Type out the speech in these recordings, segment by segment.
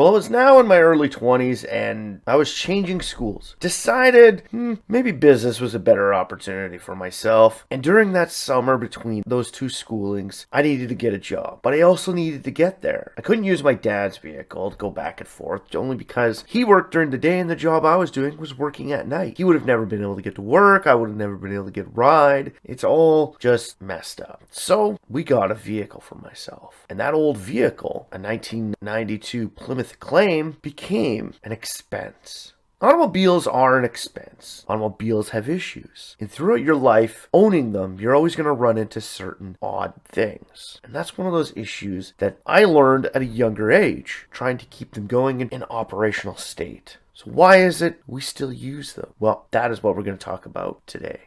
Well, I was now in my early 20s and I was changing schools. Decided maybe business was a better opportunity for myself. And during that summer between those two schoolings, I needed to get a job. But I also needed to get there. I couldn't use my dad's vehicle to go back and forth only because he worked during the day and the job I was doing was working at night. He would have never been able to get to work. I would have never been able to get a ride. It's all just messed up. So we got a vehicle for myself. And that old vehicle, a 1992 Plymouth Claim, became an expense. Automobiles are an expense. Automobiles have issues. And throughout your life, owning them, you're always going to run into certain odd things. And that's one of those issues that I learned at a younger age, trying to keep them going in an operational state. So why is it we still use them? Well, that is what we're going to talk about today.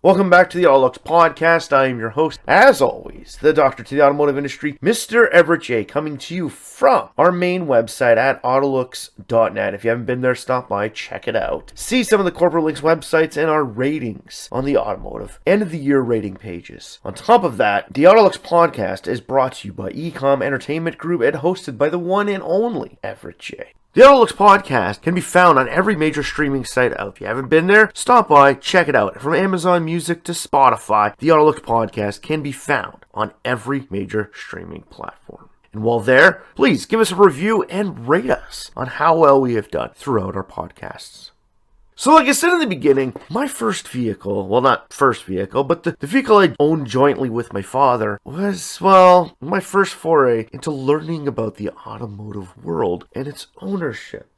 Welcome back to the AutoLooks podcast. I am your host, as always, the doctor to the automotive industry, Mr. Everett J, coming to you from our main website at AutoLooks.net. If you haven't been there, stop by, check it out. See some of the corporate links websites and our ratings on the automotive end of the year rating pages. On top of that, the AutoLooks podcast is brought to you by Ecom Entertainment Group and hosted by the one and only Everett J. The AutoLooks podcast can be found on every major streaming site out. If you haven't been there, stop by, check it out. From Amazon Music to Spotify, the AutoLooks podcast can be found on every major streaming platform. And while there, please give us a review and rate us on how well we have done throughout our podcasts. So like I said in the beginning, my first vehicle, well not first vehicle, but the vehicle I owned jointly with my father was, well, my first foray into learning about the automotive world and its ownership.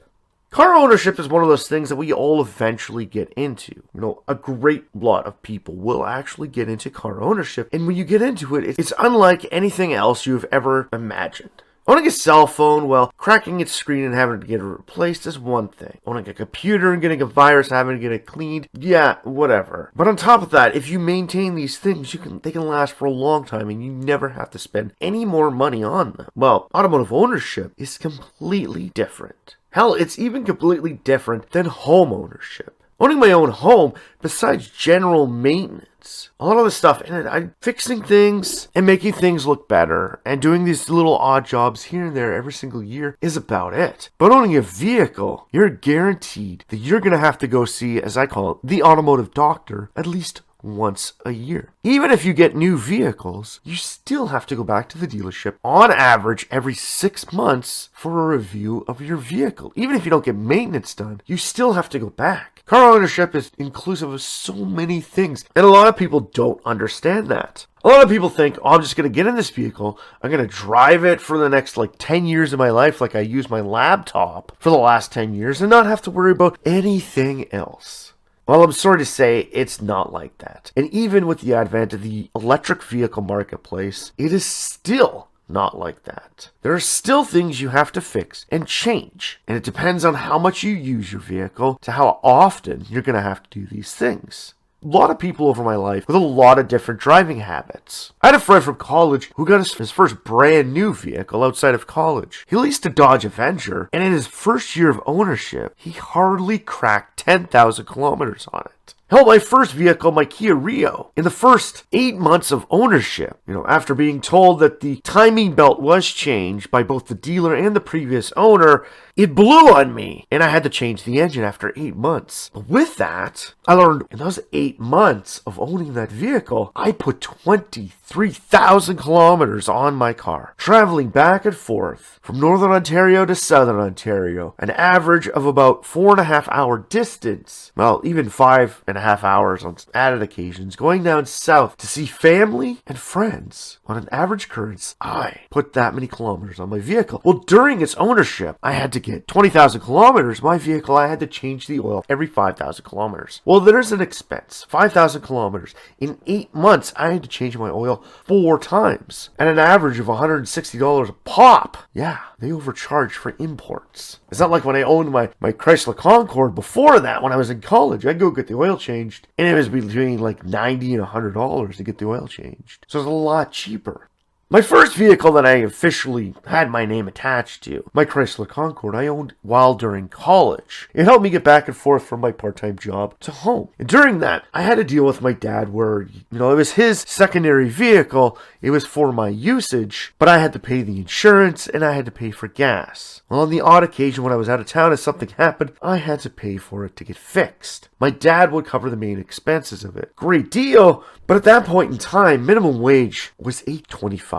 Car ownership is one of those things that we all eventually get into. You know, a great lot of people will actually get into car ownership, and when you get into it, it's unlike anything else you've ever imagined. Owning a cell phone, well, cracking its screen and having to get it replaced is one thing. Owning a computer and getting a virus, having to get it cleaned, yeah, whatever. But on top of that, if you maintain these things, they can last for a long time and you never have to spend any more money on them. Well, automotive ownership is completely different. Hell, it's even completely different than home ownership. Owning my own home, besides general maintenance, a lot of the stuff in it, I'm fixing things and making things look better and doing these little odd jobs here and there every single year is about it. But owning a vehicle, you're guaranteed that you're going to have to go see, as I call it, the automotive doctor at least once a year. Even if you get new vehicles, you still have to go back to the dealership on average every 6 months for a review of your vehicle. Even if you don't get maintenance done, you still have to go back. Car ownership is inclusive of so many things, and a lot of people don't understand that. A lot of people think, I'm just going to get in this vehicle, I'm going to drive it for the next 10 years of my life like I use my laptop for the last 10 years and not have to worry about anything else. Well, I'm sorry to say, it's not like that. And even with the advent of the electric vehicle marketplace, it is still not like that. There are still things you have to fix and change. And it depends on how much you use your vehicle to how often you're going to have to do these things. A lot of people over my life with a lot of different driving habits. I had a friend from college who got his first brand new vehicle outside of college. He leased a Dodge Avenger, and in his first year of ownership, he hardly cracked 10,000 kilometers on it. Hell, my first vehicle, my Kia Rio, in the first 8 months of ownership, after being told that the timing belt was changed by both the dealer and the previous owner, it blew on me, and I had to change the engine after 8 months. But with that, I learned in those 8 months of owning that vehicle, I put 23,000 kilometers on my car, traveling back and forth from Northern Ontario to Southern Ontario, an average of about 4.5 hour distance, well, even 5.5 hours on added occasions, going down south to see family and friends. On an average occurrence, I put that many kilometers on my vehicle. Well, during its ownership, I had to get 20,000 kilometers. My vehicle, I had to change the oil every 5,000 kilometers. Well, there's an expense. 5,000 kilometers. In 8 months, I had to change my oil 4 times at an average of $160 a pop. Yeah, they overcharge for imports. It's not like when I owned my Chrysler Concorde before that, when I was in college. I'd go get the oil changed, and it was between $90 and $100 to get the oil changed. So it's a lot cheaper. My first vehicle that I officially had my name attached to, my Chrysler Concorde, I owned while during college. It helped me get back and forth from my part-time job to home. And during that, I had to deal with my dad where, it was his secondary vehicle. It was for my usage, but I had to pay the insurance and I had to pay for gas. Well, on the odd occasion when I was out of town and something happened, I had to pay for it to get fixed. My dad would cover the main expenses of it. Great deal, but at that point in time, minimum wage was $8.25.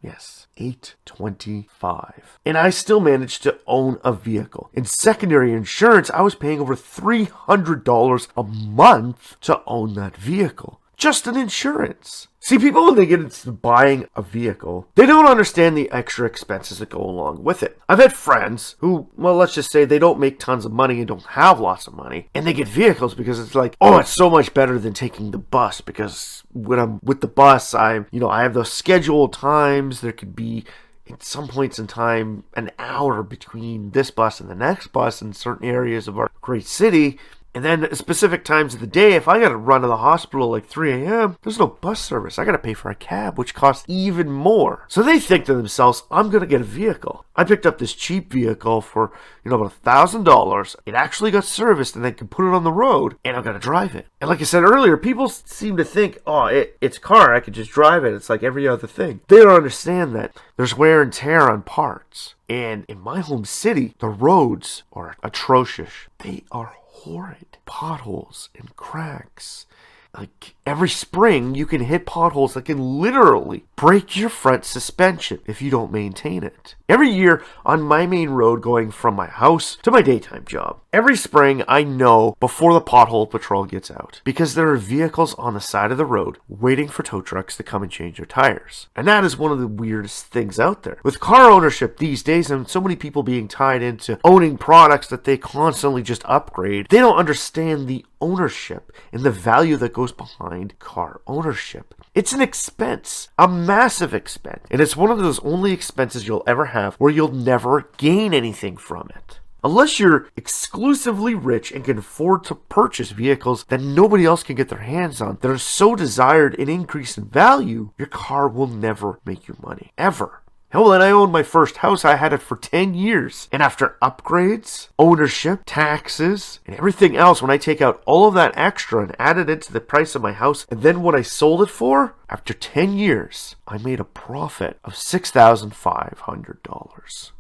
Yes, $8.25. And I still managed to own a vehicle. In secondary insurance, I was paying over $300 a month to own that vehicle. Just in insurance. See, people, when they get into buying a vehicle, they don't understand the extra expenses that go along with it. I've had friends who, well, let's just say they don't make tons of money and don't have lots of money, and they get vehicles because it's like, oh, it's so much better than taking the bus, because when I'm with the bus, I have those scheduled times. There could be, at some points in time, an hour between this bus and the next bus in certain areas of our great city. And then at specific times of the day, if I got to run to the hospital like 3 a.m., there's no bus service. I got to pay for a cab, which costs even more. So they think to themselves, I'm going to get a vehicle. I picked up this cheap vehicle for, about $1,000. It actually got serviced and they can put it on the road and I'm going to drive it. And like I said earlier, people seem to think, oh, it's a car. I could just drive it. It's like every other thing. They don't understand that there's wear and tear on parts. And in my home city, the roads are atrocious. They are horrid. Potholes and cracks. Like every spring, you can hit potholes that can literally break your front suspension if you don't maintain it. Every year on my main road going from my house to my daytime job, every spring I know before the pothole patrol gets out because there are vehicles on the side of the road waiting for tow trucks to come and change their tires. And that is one of the weirdest things out there. With car ownership these days and so many people being tied into owning products that they constantly just upgrade, they don't understand the ownership and the value that goes behind car ownership. It's an expense, a massive expense, and it's one of those only expenses you'll ever have where you'll never gain anything from it. Unless you're exclusively rich and can afford to purchase vehicles that nobody else can get their hands on that are so desired and increase in value, your car will never make you money, ever. Hell, when I owned my first house, I had it for 10 years. And after upgrades, ownership, taxes, and everything else, when I take out all of that extra and added it to the price of my house, and then what I sold it for, after 10 years, I made a profit of $6,500.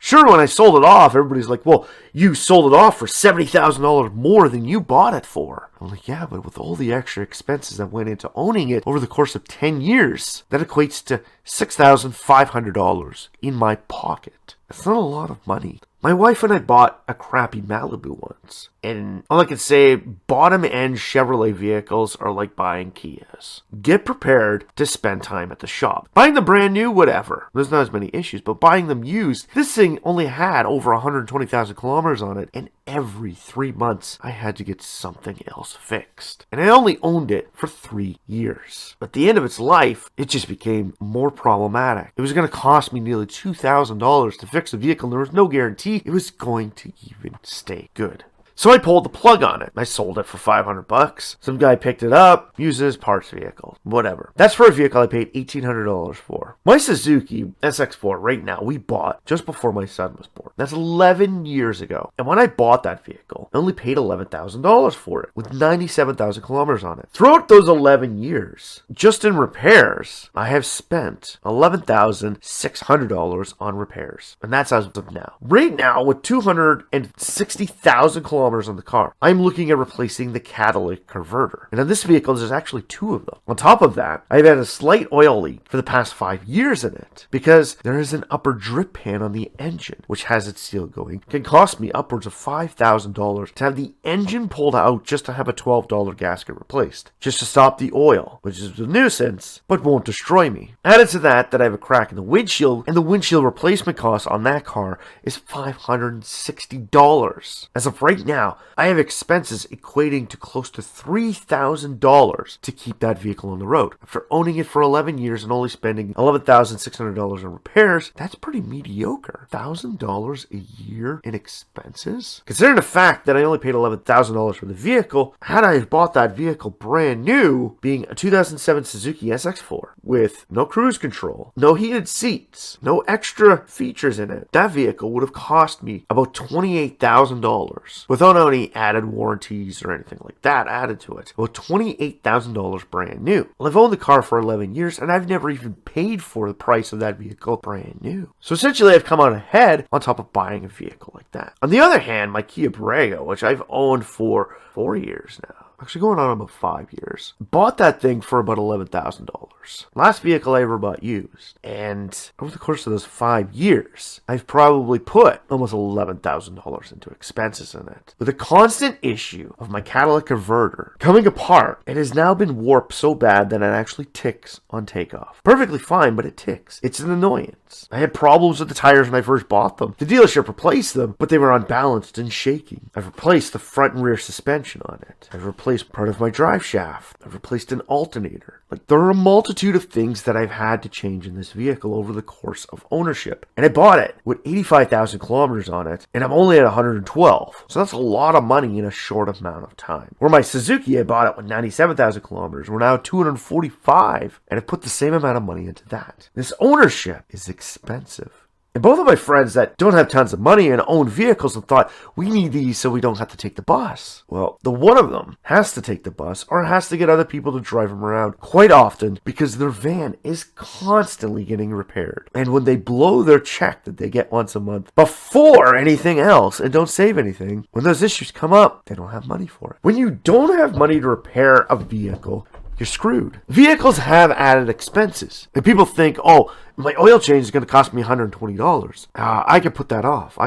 Sure, when I sold it off, everybody's like, well, you sold it off for $70,000 more than you bought it for. I'm like, yeah, but with all the extra expenses that went into owning it over the course of 10 years, that equates to $6,500 in my pocket. That's not a lot of money. My wife and I bought a crappy Malibu once. And all I can say, bottom-end Chevrolet vehicles are like buying Kias. Get prepared to spend time at the shop. Buying them brand new, whatever. There's not as many issues, but buying them used, this thing only had over 120,000 kilometers on it, and every 3 months, I had to get something else fixed. And I only owned it for 3 years. At the end of its life, it just became more problematic. It was going to cost me nearly $2,000 to fix the vehicle, and there was no guarantee it was going to even stay good. So I pulled the plug on it. I sold it for $500. Some guy picked it up, used it as parts vehicle, whatever. That's for a vehicle I paid $1,800 for. My Suzuki SX4 right now, we bought just before my son was born. That's 11 years ago. And when I bought that vehicle, I only paid $11,000 for it with 97,000 kilometers on it. Throughout those 11 years, just in repairs, I have spent $11,600 on repairs. And that's as of now. Right now, with 260,000 kilometers on the car, I'm looking at replacing the catalytic converter. And on this vehicle, there's actually 2 of them. On top of that, I've had a slight oil leak for the past 5 years in it because there is an upper drip pan on the engine, which has its seal going. It can cost me upwards of $5,000 to have the engine pulled out just to have a $12 gasket replaced, just to stop the oil, which is a nuisance, but won't destroy me. Added to that, I have a crack in the windshield, and the windshield replacement cost on that car is $560. As of right now, now I have expenses equating to close to $3,000 to keep that vehicle on the road. After owning it for 11 years and only spending $11,600 on repairs, that's pretty mediocre. $1,000 a year in expenses? Considering the fact that I only paid $11,000 for the vehicle, had I bought that vehicle brand new, being a 2007 Suzuki SX4 with no cruise control, no heated seats, no extra features in it, that vehicle would have cost me about $28,000 without any added warranties or anything like that added to it. About $28,000 brand new. Well, I've owned the car for 11 years and I've never even paid for the price of that vehicle brand new. So essentially I've come out ahead on top of buying a vehicle like that. On the other hand, my Kia Borrego, which I've owned for 4 years now, actually going on about 5 years, bought that thing for about $11,000. Last vehicle I ever bought used. And over the course of those 5 years, I've probably put almost $11,000 into expenses in it. With a constant issue of my catalytic converter coming apart, it has now been warped so bad that it actually ticks on takeoff. Perfectly fine, but it ticks. It's an annoyance. I had problems with the tires when I first bought them. The dealership replaced them, but they were unbalanced and shaking. I've replaced the front and rear suspension on it. I've replaced part of my drive shaft. I've replaced an alternator. Like, there are a multitude of things that I've had to change in this vehicle over the course of ownership. And I bought it with 85,000 kilometers on it, and I'm only at 112. So that's a lot of money in a short amount of time. Where my Suzuki, I bought it with 97,000 kilometers. We're now at 245, and I've put the same amount of money into that. This ownership is expensive. And both of my friends that don't have tons of money and own vehicles have thought, we need these so we don't have to take the bus. Well, the one of them has to take the bus or has to get other people to drive them around quite often because their van is constantly getting repaired. And when they blow their check that they get once a month before anything else and don't save anything, when those issues come up, they don't have money for it. When you don't have money to repair a vehicle, you're screwed. Vehicles have added expenses. And people think, oh, my oil change is going to cost me $120. I could put that off.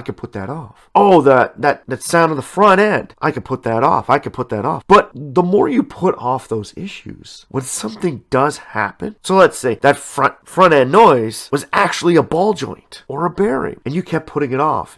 Oh, that sound of the front end. I could put that off. But the more you put off those issues, when something does happen, so let's say that front end noise was actually a ball joint or a bearing, and you kept putting it off.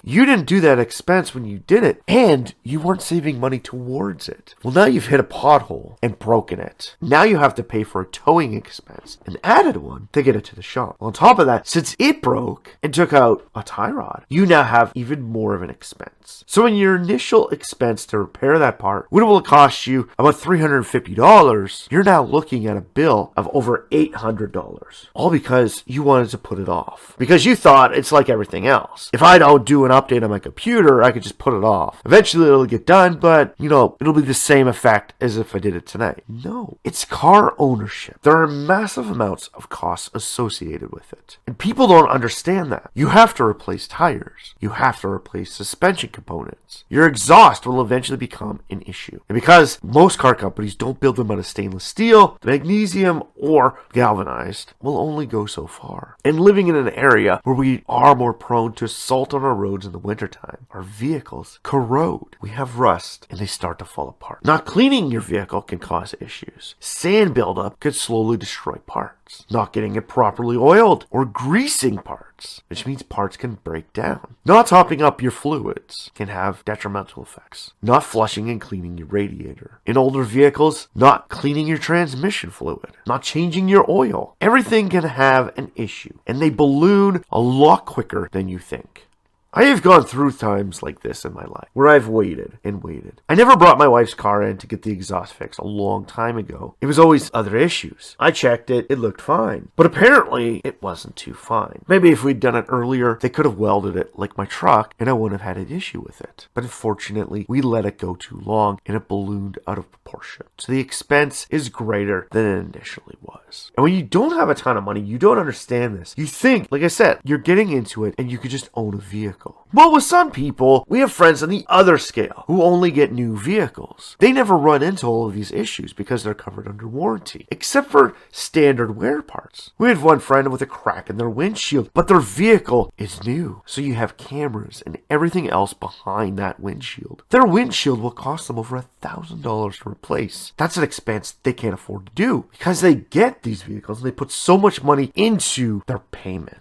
You didn't do that expense when you did it, and you weren't saving money towards it. Well, now you've hit a pothole and broken it. Now you have to pay for a towing expense, an added one, to get it to the shop. On top of that, since it broke and took out a tie rod, you now have even more of an expense. So in your initial expense to repair that part, when it will cost you about $350, you're now looking at a bill of over $800. All because you wanted to put it off. Because you thought it's like everything else. If I don't do an update on my computer, I could just put it off. Eventually it'll get done, but it'll be the same effect as if I did it tonight. No, it's car ownership. There are massive amounts of costs associated with it. And people don't understand that. You have to replace tires. You have to replace suspension components. Your exhaust will eventually become an issue. And because most car companies don't build them out of stainless steel, magnesium, or galvanized, will only go so far. And living in an area where we are more prone to salt on our roads in the wintertime, our vehicles corrode. We have rust, and they start to fall apart. Not cleaning your vehicle can cause issues. Sand buildup could slowly destroy parts. Not getting it properly oiled or greasing parts, which means parts can break down. Not topping up your fluids can have detrimental effects. Not flushing and cleaning your radiator. In older vehicles, not cleaning your transmission fluid. Not changing your oil. Everything can have an issue, and they balloon a lot quicker than you think. I have gone through times like this in my life, where I've waited and waited. I never brought my wife's car in to get the exhaust fixed a long time ago. It was always other issues. I checked it, it looked fine. But apparently, it wasn't too fine. Maybe if we'd done it earlier, they could have welded it like my truck, and I wouldn't have had an issue with it. But unfortunately, we let it go too long, and it ballooned out of proportion. So the expense is greater than it initially was. And when you don't have a ton of money, you don't understand this. You think, like I said, you're getting into it, and you could just own a vehicle. But with some people, we have friends on the other scale who only get new vehicles. They never run into all of these issues because they're covered under warranty, except for standard wear parts. We had one friend with a crack in their windshield, but their vehicle is new. So you have cameras and everything else behind that windshield. Their windshield will cost them over $1,000 to replace. That's an expense they can't afford to do because they get these vehicles and they put so much money into their payment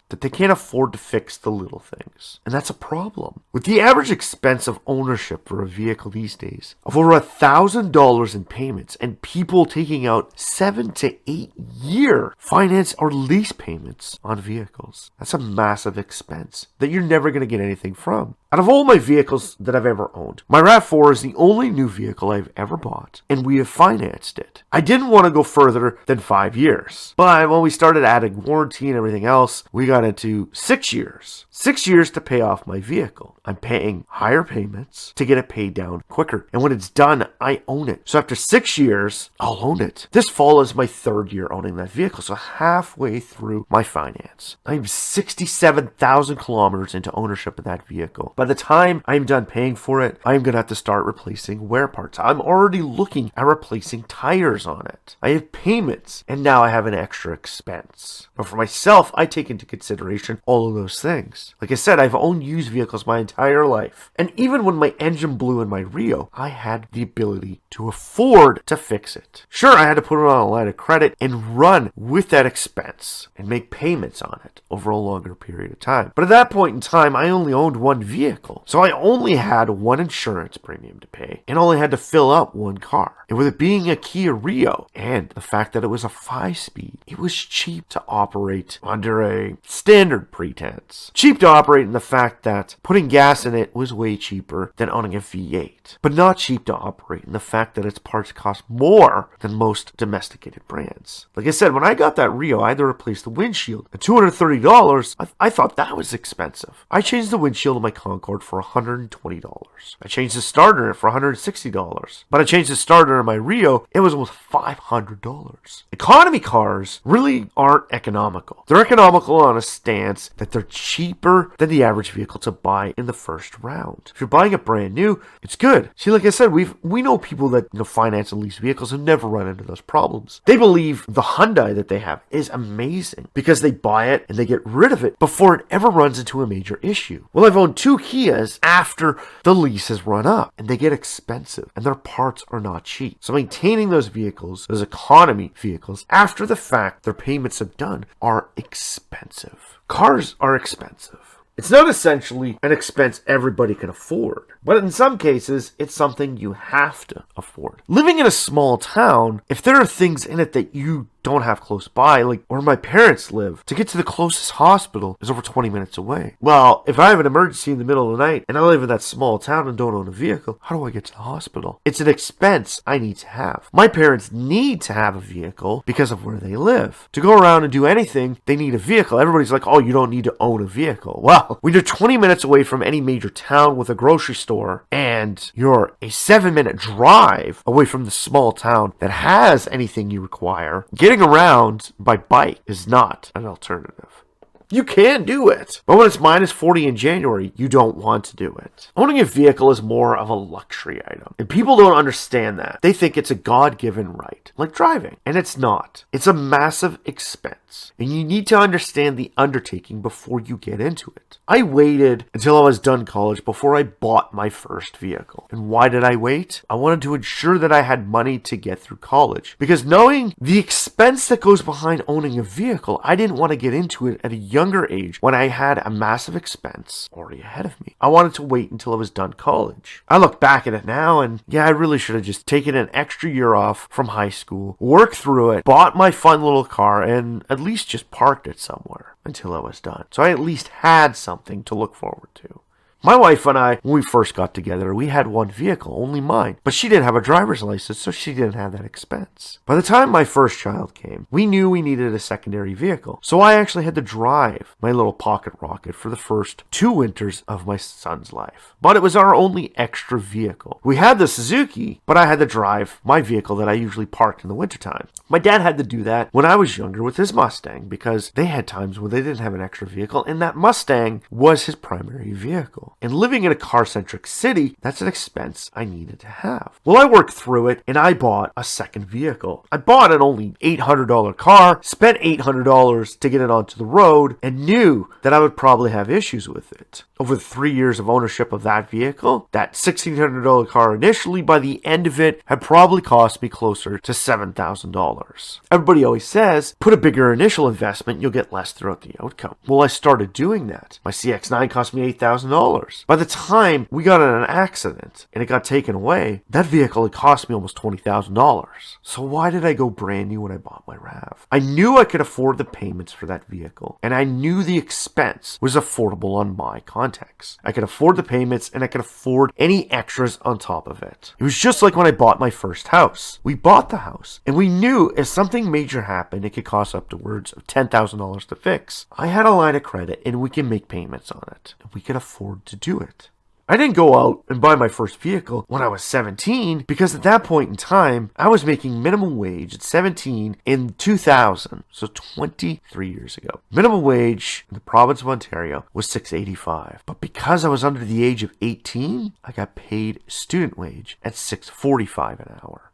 that they can't afford to fix the little things. And that's a problem. With the average expense of ownership for a vehicle these days of over $1,000 in payments and people taking out 7 to 8 year finance or lease payments on vehicles, that's a massive expense that you're never going to get anything from. Out of all my vehicles that I've ever owned, my RAV4 is the only new vehicle I've ever bought, and we have financed it. I didn't want to go further than 5 years, but when we started adding warranty and everything else, we got into 6 years. 6 years to pay off my vehicle. I'm paying higher payments to get it paid down quicker, and when it's done, I own it. So after 6 years, I'll own it. This fall is my 3rd year owning that vehicle, so halfway through my finance. I'm 67,000 kilometers into ownership of that vehicle. By the time I'm done paying for it, I'm going to have to start replacing wear parts. I'm already looking at replacing tires on it. I have payments, and now I have an extra expense. But for myself, I take into consideration all of those things. Like I said, I've owned used vehicles my entire life. And even when my engine blew in my Rio, I had the ability to afford to fix it. Sure, I had to put it on a line of credit and run with that expense and make payments on it over a longer period of time. But at that point in time, I only owned one vehicle. So I only had one insurance premium to pay and only had to fill up one car. And with it being a Kia Rio and the fact that it was a 5-speed, it was cheap to operate under a standard pretense. Cheap to operate in the fact that putting gas in it was way cheaper than owning a V8. But not cheap to operate in the fact that its parts cost more than most domesticated brands. Like I said, when I got that Rio, I had to replace the windshield. At $230, I thought that was expensive. I changed the windshield of my Concorde for $120. I changed the starter in it for $160. But I changed the starter in my Rio, it was almost $500. Economy cars really aren't economical. They're economical on a stance that they're cheaper than the average vehicle to buy in the first round. If you're buying it brand new, it's good. See, like I said, we know people that finance and lease vehicles and never run into those problems. They believe the Hyundai that they have is amazing because they buy it and they get rid of it before it ever runs into a major issue. Well, I've owned 2 Kias after the lease has run up, and they get expensive, and their parts are not cheap. So maintaining those vehicles, those economy vehicles, after the fact their payments have done, are expensive. Cars are expensive. It's not essentially an expense everybody can afford, but in some cases, it's something you have to afford. Living in a small town, if there are things in it that you don't have close by, like where my parents live, to get to the closest hospital is over 20 minutes away. Well, if I have an emergency in the middle of the night and I live in that small town and don't own a vehicle, how do I get to the hospital? It's an expense I need to have. My parents need to have a vehicle because of where they live. To go around and do anything, they need a vehicle. Everybody's like, oh, you don't need to own a vehicle. Well, when you're 20 minutes away from any major town with a grocery store and you're a 7-minute drive away from the small town that has anything you require, getting around by bike is not an alternative. You can do it, but when it's minus 40 in January, you don't want to do it. Owning a vehicle is more of a luxury item, and people don't understand that. They think it's a God-given right, like driving, and it's not. It's a massive expense, and you need to understand the undertaking before you get into it. I waited until I was done college before I bought my first vehicle. And why did I wait? I wanted to ensure that I had money to get through college, because knowing the expense that goes behind owning a vehicle, I didn't want to get into it at a younger age when I had a massive expense already ahead of me. I wanted to wait until I was done college. I look back at it now and yeah, I really should have just taken an extra year off from high school, worked through it, bought my fun little car, and at least just parked it somewhere until I was done. So I at least had something to look forward to. My wife and I, when we first got together, we had one vehicle, only mine. But she didn't have a driver's license, so she didn't have that expense. By the time my first child came, we knew we needed a secondary vehicle. So I actually had to drive my little pocket rocket for the first 2 winters of my son's life. But it was our only extra vehicle. We had the Suzuki, but I had to drive my vehicle that I usually parked in the wintertime. My dad had to do that when I was younger with his Mustang because they had times when they didn't have an extra vehicle, and that Mustang was his primary vehicle. And living in a car-centric city, that's an expense I needed to have. Well, I worked through it, and I bought a second vehicle. I bought an only $800 car, spent $800 to get it onto the road, and knew that I would probably have issues with it. over the 3 years of ownership of that vehicle, that $1,600 car initially, by the end of it, had probably cost me closer to $7,000. Everybody always says, put a bigger initial investment, you'll get less throughout the outcome. Well, I started doing that. My CX-9 cost me $8,000. By the time we got in an accident and it got taken away, that vehicle had cost me almost $20,000. So why did I go brand new when I bought my RAV? I knew I could afford the payments for that vehicle, and I knew the expense was affordable on my context. I could afford the payments, and I could afford any extras on top of it. It was just like when I bought my first house. We bought the house, and we knew if something major happened, it could cost upwards of $10,000 to fix. I had a line of credit, and we can make payments on it. And we could afford to do it. I didn't go out and buy my first vehicle when I was 17 because at that point in time, I was making minimum wage at 17 in 2000, so 23 years ago. Minimum wage in the province of Ontario was $6.85, but because I was under the age of 18, I got paid student wage at $6.45 an hour.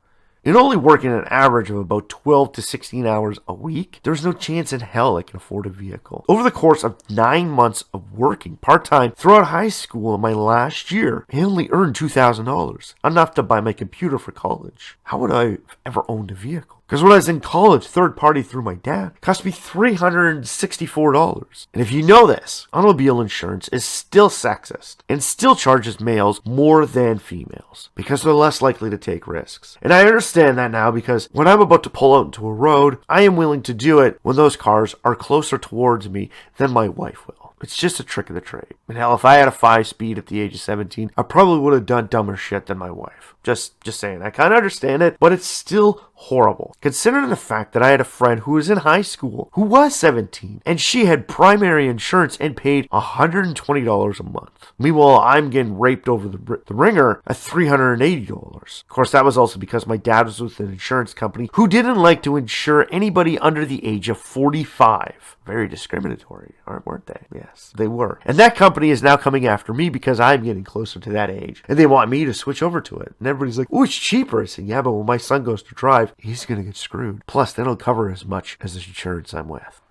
And only working an average of about 12 to 16 hours a week, there's no chance in hell I can afford a vehicle. Over the course of 9 months of working part-time throughout high school in my last year, I only earned $2,000, enough to buy my computer for college. How would I have ever owned a vehicle? Because when I was in college, third party through my dad, it cost me $364. And if you know this, automobile insurance is still sexist and still charges males more than females because they're less likely to take risks. And I understand that now because when I'm about to pull out into a road, I am willing to do it when those cars are closer towards me than my wife will. It's just a trick of the trade. And hell, if I had a 5-speed at the age of 17, I probably would have done dumber shit than my wife. Just saying. I kind of understand it, but it's still horrible. Considering the fact that I had a friend who was in high school who was 17 and she had primary insurance and paid $120 a month. Meanwhile, I'm getting raped over the ringer at $380. Of course, that was also because my dad was with an insurance company who didn't like to insure anybody under the age of 45. Very discriminatory, weren't they? Yes, they were. And that company is now coming after me because I'm getting closer to that age. And they want me to switch over to it. And everybody's like, oh, it's cheaper. I said, yeah, but when my son goes to drive, he's going to get screwed. Plus, they don't cover as much as the insurance I'm with.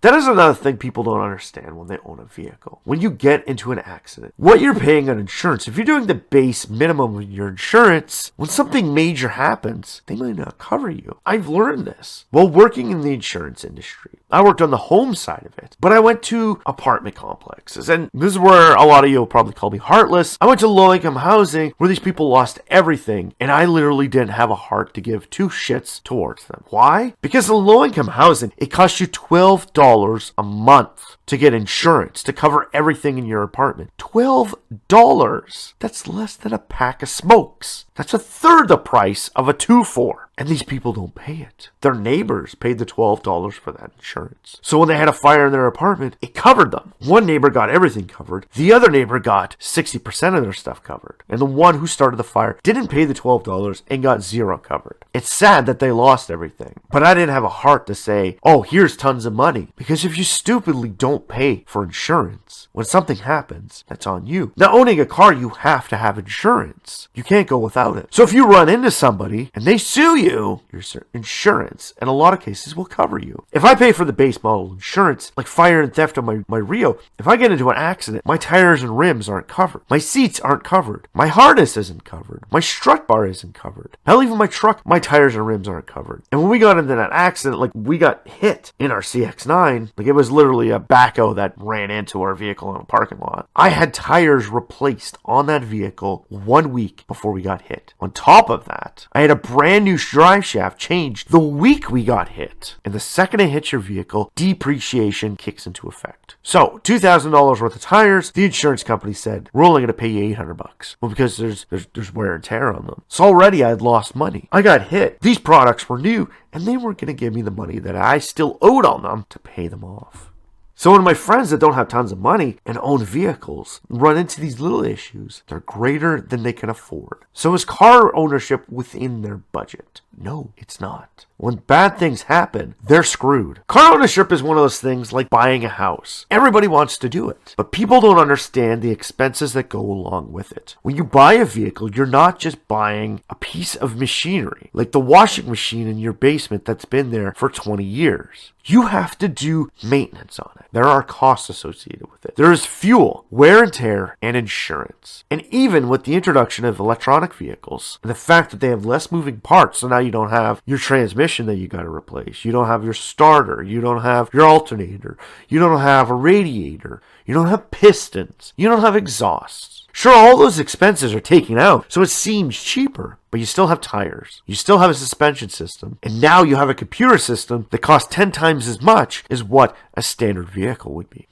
That is another thing people don't understand when they own a vehicle. When you get into an accident, what you're paying on insurance, if you're doing the base minimum of your insurance, when something major happens, they might not cover you. I've learned this while working in the insurance industry. I worked on the home side of it, but I went to apartment complexes, and this is where a lot of you will probably call me heartless. I went to low-income housing where these people lost everything, and I literally didn't have a heart to give two shits towards them. Why? Because in low-income housing, it costs you $12 a month to get insurance to cover everything in your apartment. $12. That's less than a pack of smokes. That's a third the price of a 2-4. And these people don't pay it. Their neighbors paid the $12 for that insurance. So when they had a fire in their apartment, it covered them. One neighbor got everything covered. The other neighbor got 60% of their stuff covered. And the one who started the fire didn't pay the $12 and got zero covered. It's sad that they lost everything. But I didn't have a heart to say, oh, here's tons of money. Because if you stupidly don't pay for insurance, when something happens, that's on you. Now, owning a car, you have to have insurance. You can't go without it. So if you run into somebody and they sue you, your insurance, in a lot of cases, will cover you. If I pay for the base model insurance, like fire and theft on my Rio, if I get into an accident, my tires and rims aren't covered. My seats aren't covered. My harness isn't covered. My strut bar isn't covered. Hell, even my truck, my tires and rims aren't covered. And when we got into that accident, like we got hit in our CX-9, like it was literally a backhoe that ran into our vehicle in a parking lot. I had tires replaced on that vehicle 1 week before we got hit. On top of that, I had a brand new drive shaft changed the week we got hit. And the second it hits your vehicle, depreciation kicks into effect. So, $2,000 worth of tires, the insurance company said, we're only going to pay you $800. Well, because there's wear and tear on them. So already I had lost money. I got hit. These products were new, and they weren't going to give me the money that I still owed on them to pay them off. So when my friends that don't have tons of money and own vehicles run into these little issues, they're greater than they can afford. So is car ownership within their budget? No, it's not. When bad things happen, they're screwed. Car ownership is one of those things like buying a house. Everybody wants to do it, but people don't understand the expenses that go along with it. When you buy a vehicle, you're not just buying a piece of machinery, like the washing machine in your basement that's been there for 20 years. You have to do maintenance on it. there are costs associated with it. There is fuel, wear and tear, and insurance. And even with the introduction of electronic vehicles, and the fact that they have less moving parts, so now you don't have your transmission that you got to replace, you don't have your starter, you don't have your alternator, you don't have a radiator, you don't have pistons, you don't have exhausts. Sure, all those expenses are taken out, so it seems cheaper. But you still have tires, you still have a suspension system, and now you have a computer system that costs 10 times as much as what a standard vehicle would be.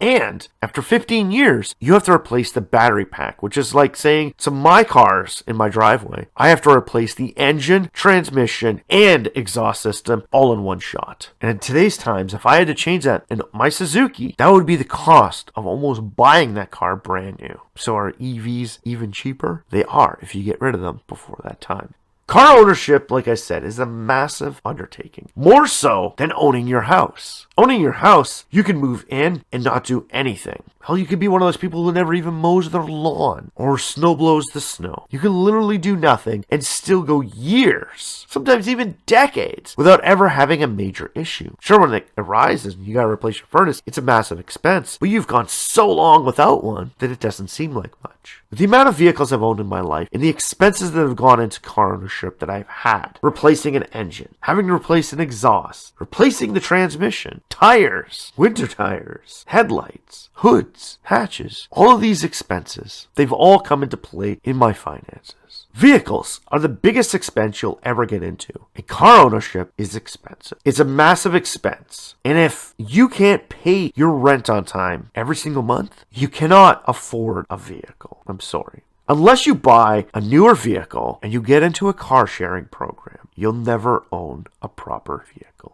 And after 15 years, you have to replace the battery pack, which is like saying to my cars in my driveway, I have to replace the engine, transmission, and exhaust system all in one shot. And in today's times, if I had to change that in my Suzuki, that would be the cost of almost buying that car brand new. So are EVs even cheaper? They are if you get rid of them before that time. Car ownership, like I said, is a massive undertaking. More so than owning your house. Owning your house, you can move in and not do anything. Hell, you could be one of those people who never even mows their lawn or snow blows the snow. You can literally do nothing and still go years, sometimes even decades, without ever having a major issue. Sure, when it arises and you gotta replace your furnace, it's a massive expense, but you've gone so long without one that it doesn't seem like much. With the amount of vehicles I've owned in my life and the expenses that have gone into car ownership that I've had, replacing an engine, having to replace an exhaust, replacing the transmission, tires, winter tires, headlights, hoods, hatches, all of these expenses, they've all come into play in my finances. Vehicles are the biggest expense you'll ever get into. And car ownership is expensive. It's a massive expense. And if you can't pay your rent on time every single month, you cannot afford a vehicle. I'm sorry. Unless you buy a newer vehicle and you get into a car sharing program, you'll never own a proper vehicle.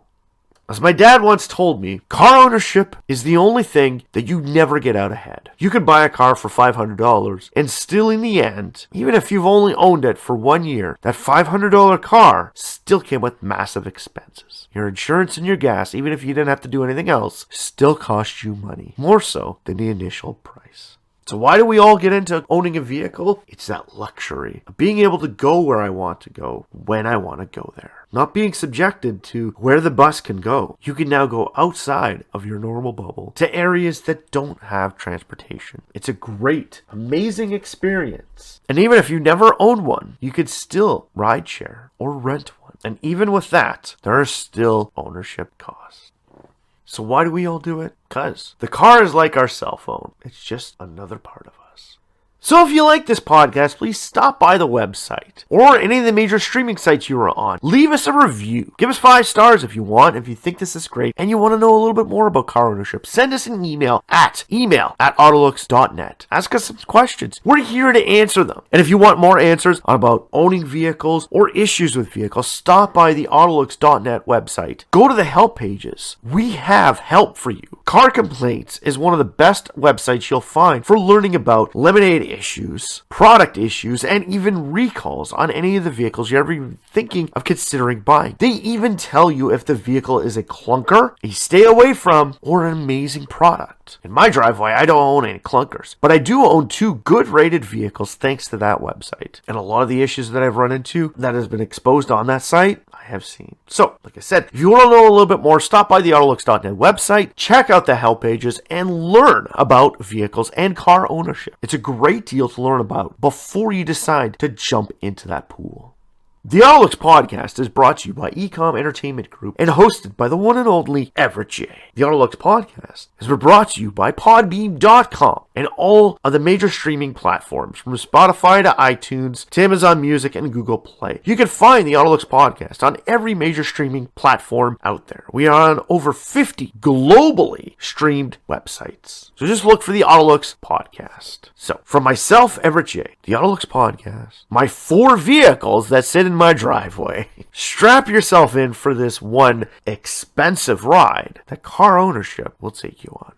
As my dad once told me, car ownership is the only thing that you never get out ahead. You can buy a car for $500 and still in the end, even if you've only owned it for 1 year, that $500 car still came with massive expenses. Your insurance and your gas, even if you didn't have to do anything else, still cost you money, more so than the initial price. So why do we all get into owning a vehicle? It's that luxury of being able to go where I want to go, when I want to go there. Not being subjected to where the bus can go. You can now go outside of your normal bubble to areas that don't have transportation. It's a great, amazing experience. And even if you never own one, you could still ride share or rent one. And even with that, there are still ownership costs. So why do we all do it? Because the car is like our cell phone. It's just another part of us. So if you like this podcast, please stop by the website or any of the major streaming sites you are on. Leave us a review. Give us 5 stars if you want. If you think this is great and you want to know a little bit more about car ownership, send us an email at autolooks.net. Ask us some questions. We're here to answer them. And if you want more answers about owning vehicles or issues with vehicles, stop by the autolooks.net website. Go to the help pages. We have help for you. Car Complaints is one of the best websites you'll find for learning about lemonade issues, product issues, and even recalls on any of the vehicles you're ever even thinking of considering buying. They even tell you if the vehicle is a clunker, a stay away from, or an amazing product. In my driveway, I don't own any clunkers, but I do own 2 good rated vehicles thanks to that website. And a lot of the issues that I've run into that has been exposed on that site, I have seen. So, like I said, if you want to know a little bit more, stop by the AutoLooks.net website, check out the help pages, and learn about vehicles and car ownership. It's a great deal to learn about before you decide to jump into that pool. The AutoLooks podcast is brought to you by Ecom Entertainment Group and hosted by the one and only Everett J. The AutoLooks podcast has been brought to you by Podbeam.com and all of the major streaming platforms from Spotify to iTunes to Amazon Music and Google Play. You can find the AutoLooks podcast on every major streaming platform out there. We are on over 50 globally streamed websites. So just look for the AutoLooks podcast. So, from myself, Everett J., the AutoLooks podcast, my 4 vehicles that sit in my driveway, strap yourself in for this one expensive ride that car ownership will take you on.